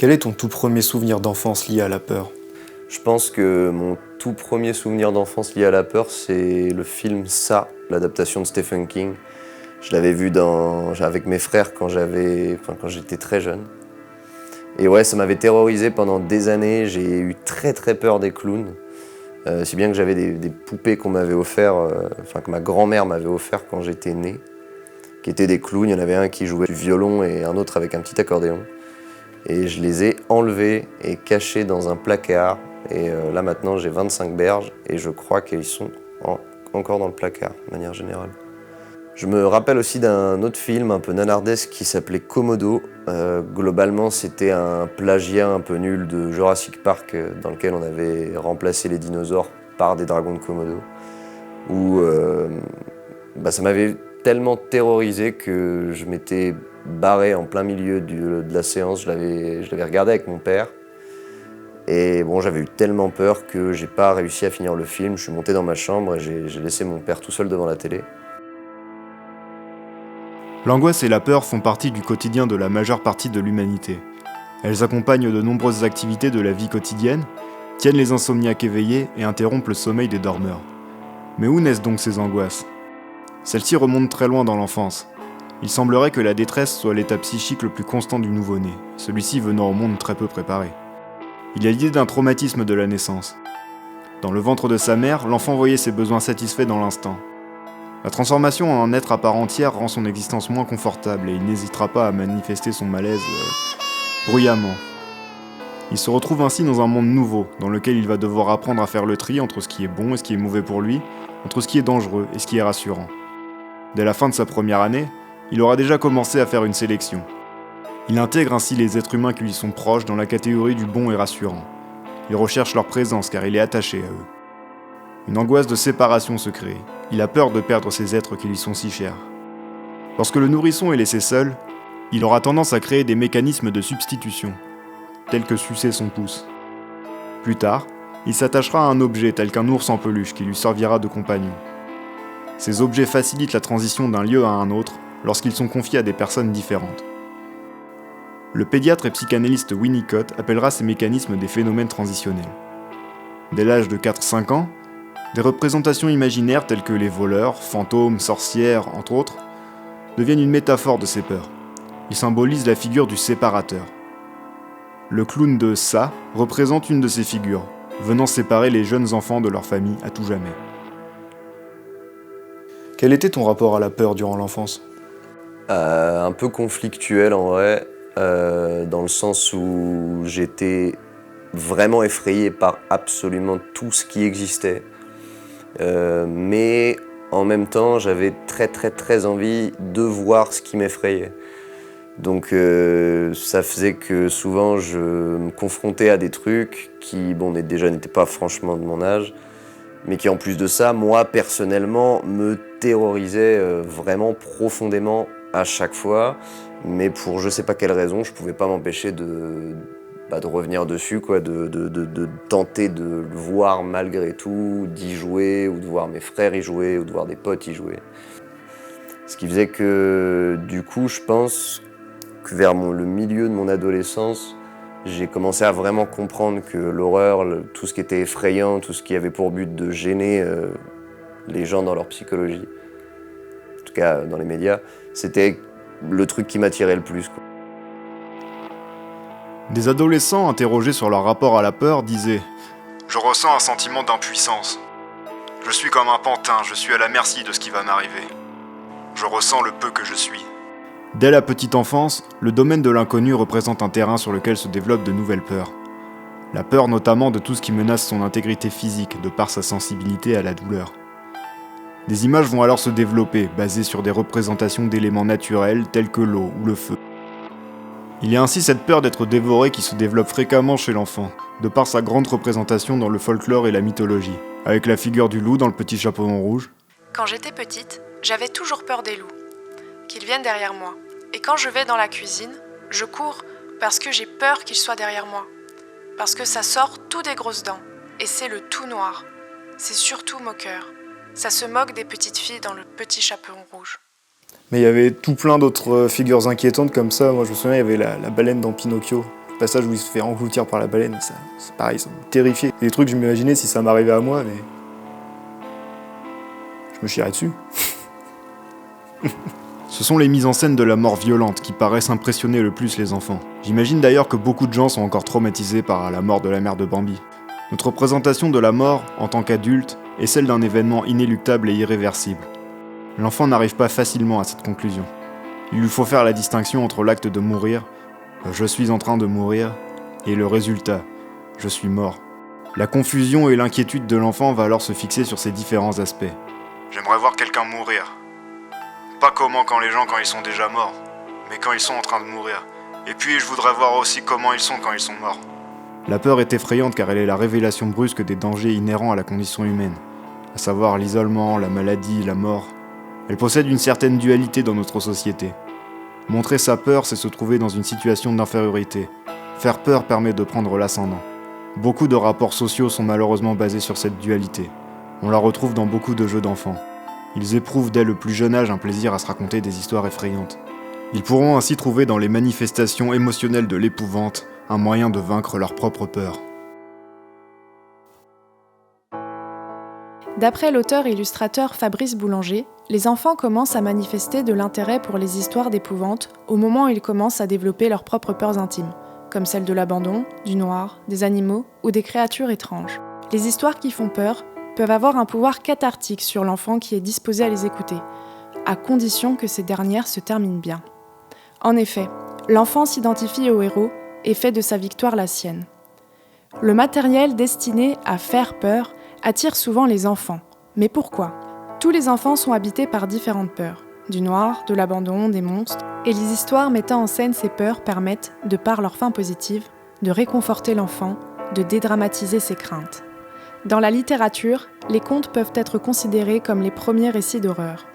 Quel est ton tout premier souvenir d'enfance lié à la peur? Je pense que mon tout premier souvenir d'enfance lié à la peur, c'est le film Ça, l'adaptation de Stephen King. Je l'avais vu avec mes frères quand j'étais très jeune. Et ouais, ça m'avait terrorisé pendant des années. J'ai eu très très peur des clowns. Si bien que j'avais des poupées qu'on m'avait offert, que ma grand-mère m'avait offert quand j'étais né, qui étaient des clowns. Il y en avait un qui jouait du violon et un autre avec un petit accordéon. Et je les ai enlevés et cachés dans un placard. Et là maintenant j'ai 25 berges et je crois qu'ils sont encore dans le placard de manière générale. Je me rappelle aussi d'un autre film un peu nanardesque qui s'appelait Komodo. Globalement c'était un plagiat un peu nul de Jurassic Park dans lequel on avait remplacé les dinosaures par des dragons de Komodo. Où ça m'avait tellement terrorisé que je m'étais barré en plein milieu de la séance. Je l'avais regardé avec mon père. Et bon, j'avais eu tellement peur que j'ai pas réussi à finir le film. Je suis monté dans ma chambre et j'ai laissé mon père tout seul devant la télé. L'angoisse et la peur font partie du quotidien de la majeure partie de l'humanité. Elles accompagnent de nombreuses activités de la vie quotidienne, tiennent les insomniaques éveillés et interrompent le sommeil des dormeurs. Mais où naissent donc ces angoisses? Celles-ci remontent très loin dans l'enfance. Il semblerait que la détresse soit l'état psychique le plus constant du nouveau-né, celui-ci venant au monde très peu préparé. Il y a l'idée d'un traumatisme de la naissance. Dans le ventre de sa mère, l'enfant voyait ses besoins satisfaits dans l'instant. La transformation en un être à part entière rend son existence moins confortable et il n'hésitera pas à manifester son malaise bruyamment. Il se retrouve ainsi dans un monde nouveau, dans lequel il va devoir apprendre à faire le tri entre ce qui est bon et ce qui est mauvais pour lui, entre ce qui est dangereux et ce qui est rassurant. Dès la fin de sa première année, il aura déjà commencé à faire une sélection. Il intègre ainsi les êtres humains qui lui sont proches dans la catégorie du bon et rassurant. Il recherche leur présence car il est attaché à eux. Une angoisse de séparation se crée. Il a peur de perdre ces êtres qui lui sont si chers. Lorsque le nourrisson est laissé seul, il aura tendance à créer des mécanismes de substitution, tels que sucer son pouce. Plus tard, il s'attachera à un objet tel qu'un ours en peluche qui lui servira de compagnon. Ces objets facilitent la transition d'un lieu à un autre lorsqu'ils sont confiés à des personnes différentes. Le pédiatre et psychanalyste Winnicott appellera ces mécanismes des phénomènes transitionnels. Dès l'âge de 4-5 ans, des représentations imaginaires telles que les voleurs, fantômes, sorcières, entre autres, deviennent une métaphore de ces peurs. Ils symbolisent la figure du séparateur. Le clown de Ça représente une de ces figures, venant séparer les jeunes enfants de leur famille à tout jamais. Quel était ton rapport à la peur durant l'enfance? Un peu conflictuel en vrai, dans le sens où j'étais vraiment effrayé par absolument tout ce qui existait. Mais en même temps, j'avais très très très envie de voir ce qui m'effrayait. Donc ça faisait que souvent je me confrontais à des trucs qui déjà n'étaient pas franchement de mon âge, mais qui en plus de ça, moi personnellement, me terrorisaient vraiment profondément à chaque fois. Mais pour je sais pas quelle raison, je pouvais pas m'empêcher de revenir dessus, de tenter de le voir malgré tout, d'y jouer, ou de voir mes frères y jouer, ou de voir des potes y jouer. Ce qui faisait que, du coup, je pense que vers le milieu de mon adolescence, j'ai commencé à vraiment comprendre que l'horreur, tout ce qui était effrayant, tout ce qui avait pour but de gêner les gens dans leur psychologie, en tout cas dans les médias, c'était le truc qui m'attirait le plus, quoi. Des adolescents interrogés sur leur rapport à la peur disaient « Je ressens un sentiment d'impuissance. Je suis comme un pantin, je suis à la merci de ce qui va m'arriver. Je ressens le peu que je suis. » Dès la petite enfance, le domaine de l'inconnu représente un terrain sur lequel se développent de nouvelles peurs. La peur notamment de tout ce qui menace son intégrité physique de par sa sensibilité à la douleur. Des images vont alors se développer, basées sur des représentations d'éléments naturels tels que l'eau ou le feu. Il y a ainsi cette peur d'être dévoré qui se développe fréquemment chez l'enfant, de par sa grande représentation dans le folklore et la mythologie, avec la figure du loup dans le petit chaperon rouge. Quand j'étais petite, j'avais toujours peur des loups, qu'ils viennent derrière moi. Et quand je vais dans la cuisine, je cours parce que j'ai peur qu'ils soient derrière moi. Parce que ça sort tout des grosses dents, et c'est le tout noir. C'est surtout moqueur. Ça se moque des petites filles dans le petit chaperon rouge. Mais il y avait tout plein d'autres figures inquiétantes comme ça. Moi, je me souviens, il y avait la baleine dans Pinocchio. Le passage où il se fait engloutir par la baleine, ça, c'est pareil, ça me terrifiait. C'est des trucs que je m'imaginais si ça m'arrivait à moi, mais... je me chierais dessus. Ce sont les mises en scène de la mort violente qui paraissent impressionner le plus les enfants. J'imagine d'ailleurs que beaucoup de gens sont encore traumatisés par la mort de la mère de Bambi. Notre représentation de la mort, en tant qu'adulte, est celle d'un événement inéluctable et irréversible. L'enfant n'arrive pas facilement à cette conclusion. Il lui faut faire la distinction entre l'acte de mourir, je suis en train de mourir, et le résultat, je suis mort. La confusion et l'inquiétude de l'enfant va alors se fixer sur ces différents aspects. J'aimerais voir quelqu'un mourir. Pas comment quand ils sont déjà morts, mais quand ils sont en train de mourir. Et puis je voudrais voir aussi comment ils sont quand ils sont morts. La peur est effrayante car elle est la révélation brusque des dangers inhérents à la condition humaine, à savoir l'isolement, la maladie, la mort. Elle possède une certaine dualité dans notre société. Montrer sa peur, c'est se trouver dans une situation d'infériorité. Faire peur permet de prendre l'ascendant. Beaucoup de rapports sociaux sont malheureusement basés sur cette dualité. On la retrouve dans beaucoup de jeux d'enfants. Ils éprouvent dès le plus jeune âge un plaisir à se raconter des histoires effrayantes. Ils pourront ainsi trouver dans les manifestations émotionnelles de l'épouvante un moyen de vaincre leur propre peur. D'après l'auteur-illustrateur Fabrice Boulanger, les enfants commencent à manifester de l'intérêt pour les histoires d'épouvante au moment où ils commencent à développer leurs propres peurs intimes, comme celle de l'abandon, du noir, des animaux ou des créatures étranges. Les histoires qui font peur peuvent avoir un pouvoir cathartique sur l'enfant qui est disposé à les écouter, à condition que ces dernières se terminent bien. En effet, l'enfant s'identifie au héros et fait de sa victoire la sienne. Le matériel destiné à faire peur attire souvent les enfants. Mais pourquoi ? Tous les enfants sont habités par différentes peurs, du noir, de l'abandon, des monstres, et les histoires mettant en scène ces peurs permettent, de par leur fin positive, de réconforter l'enfant, de dédramatiser ses craintes. Dans la littérature, les contes peuvent être considérés comme les premiers récits d'horreur.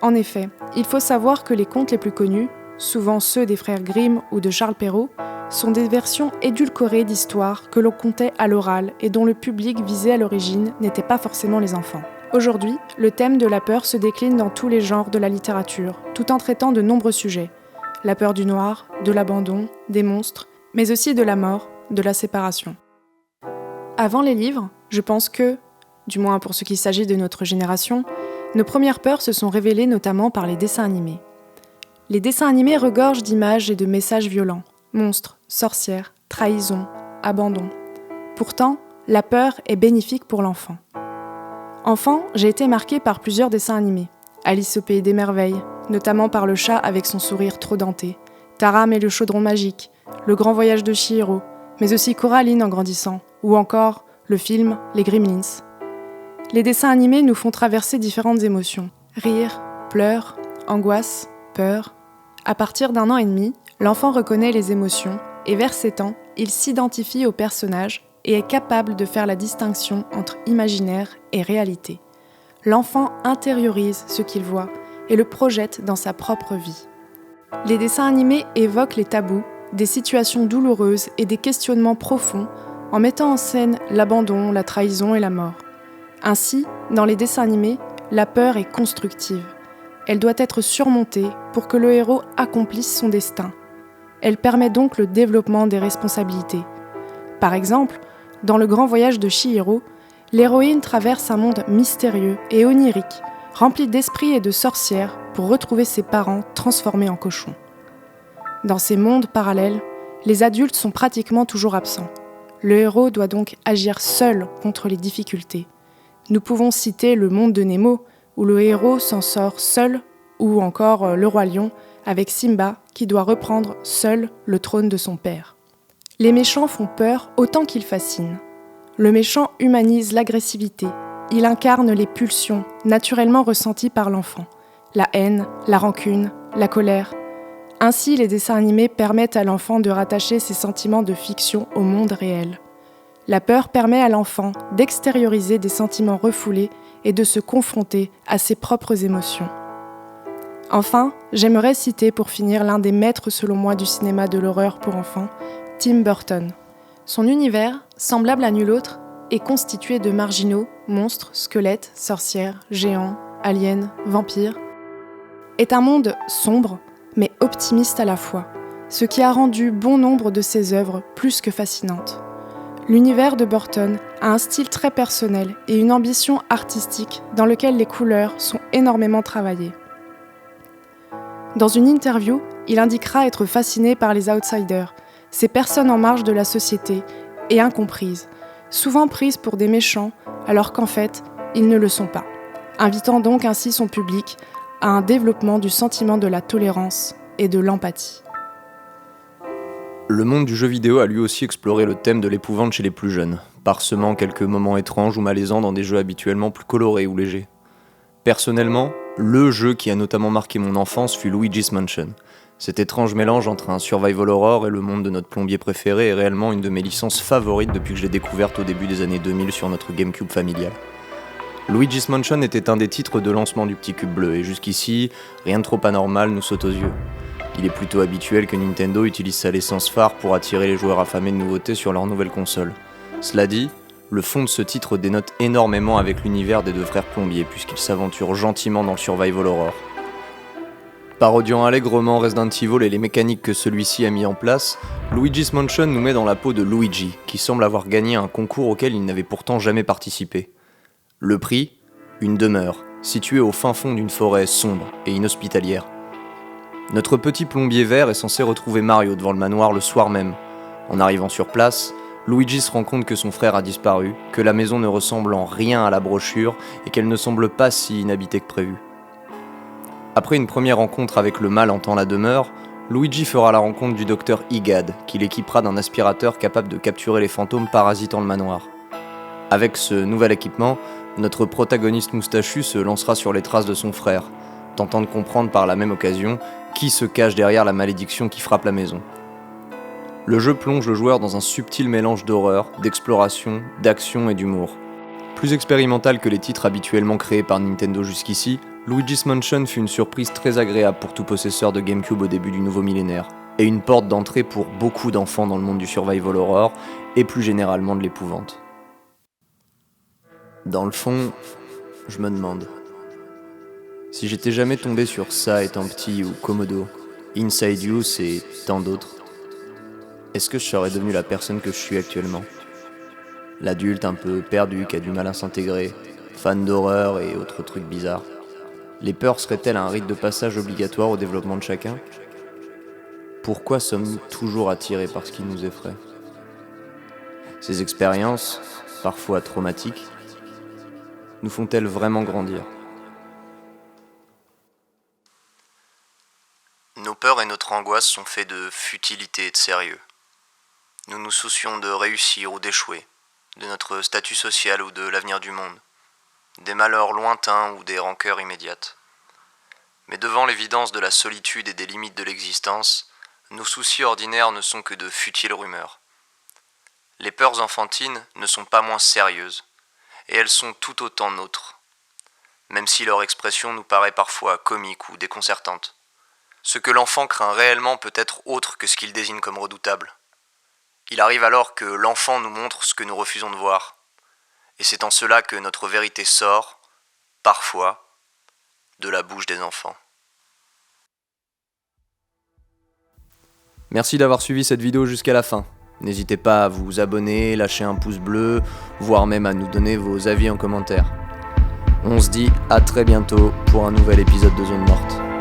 En effet, il faut savoir que les contes les plus connus, souvent ceux des frères Grimm ou de Charles Perrault, sont des versions édulcorées d'histoires que l'on contait à l'oral et dont le public visé à l'origine n'était pas forcément les enfants. Aujourd'hui, le thème de la peur se décline dans tous les genres de la littérature, tout en traitant de nombreux sujets. La peur du noir, de l'abandon, des monstres, mais aussi de la mort, de la séparation. Avant les livres, je pense que, du moins pour ce qui s'agit de notre génération, nos premières peurs se sont révélées notamment par les dessins animés. Les dessins animés regorgent d'images et de messages violents, monstres, sorcières, trahison, abandon. Pourtant, la peur est bénéfique pour l'enfant. Enfant, j'ai été marquée par plusieurs dessins animés. Alice au pays des merveilles, notamment par le chat avec son sourire trop denté, Taram et le chaudron magique, Le grand voyage de Chihiro, mais aussi Coraline en grandissant, ou encore le film Les Gremlins. Les dessins animés nous font traverser différentes émotions. Rire, pleurs, angoisse, peur. À partir d'1 an et demi, l'enfant reconnaît les émotions et vers 7 ans, il s'identifie au personnage et est capable de faire la distinction entre imaginaire et réalité. L'enfant intériorise ce qu'il voit et le projette dans sa propre vie. Les dessins animés évoquent les tabous, des situations douloureuses et des questionnements profonds en mettant en scène l'abandon, la trahison et la mort. Ainsi, dans les dessins animés, la peur est constructive. Elle doit être surmontée pour que le héros accomplisse son destin. Elle permet donc le développement des responsabilités. Par exemple, dans Le grand voyage de Chihiro, l'héroïne traverse un monde mystérieux et onirique, rempli d'esprits et de sorcières pour retrouver ses parents transformés en cochons. Dans ces mondes parallèles, les adultes sont pratiquement toujours absents. Le héros doit donc agir seul contre les difficultés. Nous pouvons citer le monde de Nemo, où le héros s'en sort seul, ou encore Le Roi Lion, avec Simba qui doit reprendre seul le trône de son père. Les méchants font peur autant qu'ils fascinent. Le méchant humanise l'agressivité, il incarne les pulsions naturellement ressenties par l'enfant, la haine, la rancune, la colère. Ainsi, les dessins animés permettent à l'enfant de rattacher ses sentiments de fiction au monde réel. La peur permet à l'enfant d'extérioriser des sentiments refoulés et de se confronter à ses propres émotions. Enfin, j'aimerais citer pour finir l'un des maîtres selon moi du cinéma de l'horreur pour enfants, Tim Burton. Son univers, semblable à nul autre, est constitué de marginaux, monstres, squelettes, sorcières, géants, aliens, vampires. Est un monde sombre, mais optimiste à la fois, ce qui a rendu bon nombre de ses œuvres plus que fascinantes. L'univers de Burton a un style très personnel et une ambition artistique dans lequel les couleurs sont énormément travaillées. Dans une interview, il indiquera être fasciné par les outsiders, ces personnes en marge de la société et incomprises, souvent prises pour des méchants alors qu'en fait, ils ne le sont pas, invitant donc ainsi son public à un développement du sentiment de la tolérance et de l'empathie. Le monde du jeu vidéo a lui aussi exploré le thème de l'épouvante chez les plus jeunes, parsemant quelques moments étranges ou malaisants dans des jeux habituellement plus colorés ou légers. Personnellement, le jeu qui a notamment marqué mon enfance fut Luigi's Mansion. Cet étrange mélange entre un survival horror et le monde de notre plombier préféré est réellement une de mes licences favorites depuis que je l'ai découverte au début des années 2000 sur notre GameCube familial. Luigi's Mansion était un des titres de lancement du petit cube bleu et jusqu'ici, rien de trop anormal nous saute aux yeux. Il est plutôt habituel que Nintendo utilise sa licence phare pour attirer les joueurs affamés de nouveautés sur leur nouvelle console. Cela dit, le fond de ce titre dénote énormément avec l'univers des deux frères plombiers puisqu'ils s'aventurent gentiment dans le survival horror. Parodiant allègrement Resident Evil et les mécaniques que celui-ci a mis en place, Luigi's Mansion nous met dans la peau de Luigi, qui semble avoir gagné un concours auquel il n'avait pourtant jamais participé. Le prix ? Une demeure, située au fin fond d'une forêt sombre et inhospitalière. Notre petit plombier vert est censé retrouver Mario devant le manoir le soir même. En arrivant sur place, Luigi se rend compte que son frère a disparu, que la maison ne ressemble en rien à la brochure et qu'elle ne semble pas si inhabitée que prévu. Après une première rencontre avec le mal hantant la demeure, Luigi fera la rencontre du docteur Igad, qui l'équipera d'un aspirateur capable de capturer les fantômes parasitant le manoir. Avec ce nouvel équipement, notre protagoniste moustachu se lancera sur les traces de son frère, tentant de comprendre par la même occasion qui se cache derrière la malédiction qui frappe la maison. Le jeu plonge le joueur dans un subtil mélange d'horreur, d'exploration, d'action et d'humour. Plus expérimental que les titres habituellement créés par Nintendo jusqu'ici, Luigi's Mansion fut une surprise très agréable pour tout possesseur de GameCube au début du nouveau millénaire, et une porte d'entrée pour beaucoup d'enfants dans le monde du survival horror, et plus généralement de l'épouvante. Dans le fond, je me demande, si j'étais jamais tombé sur ça étant petit ou Komodo, Inside Use et tant d'autres, est-ce que je serais devenu la personne que je suis actuellement ? L'adulte un peu perdu qui a du mal à s'intégrer, fan d'horreur et autres trucs bizarres. Les peurs seraient-elles un rite de passage obligatoire au développement de chacun ? Pourquoi sommes-nous toujours attirés par ce qui nous effraie ? Ces expériences, parfois traumatiques, nous font-elles vraiment grandir ? Nos peurs et notre angoisse sont faits de futilité et de sérieux. Nous nous soucions de réussir ou d'échouer, de notre statut social ou de l'avenir du monde, des malheurs lointains ou des rancœurs immédiates. Mais devant l'évidence de la solitude et des limites de l'existence, nos soucis ordinaires ne sont que de futiles rumeurs. Les peurs enfantines ne sont pas moins sérieuses, et elles sont tout autant nôtres, même si leur expression nous paraît parfois comique ou déconcertante. Ce que l'enfant craint réellement peut être autre que ce qu'il désigne comme redoutable. Il arrive alors que l'enfant nous montre ce que nous refusons de voir, et c'est en cela que notre vérité sort, parfois, de la bouche des enfants. Merci d'avoir suivi cette vidéo jusqu'à la fin. N'hésitez pas à vous abonner, lâcher un pouce bleu, voire même à nous donner vos avis en commentaire. On se dit à très bientôt pour un nouvel épisode de Zone Morte.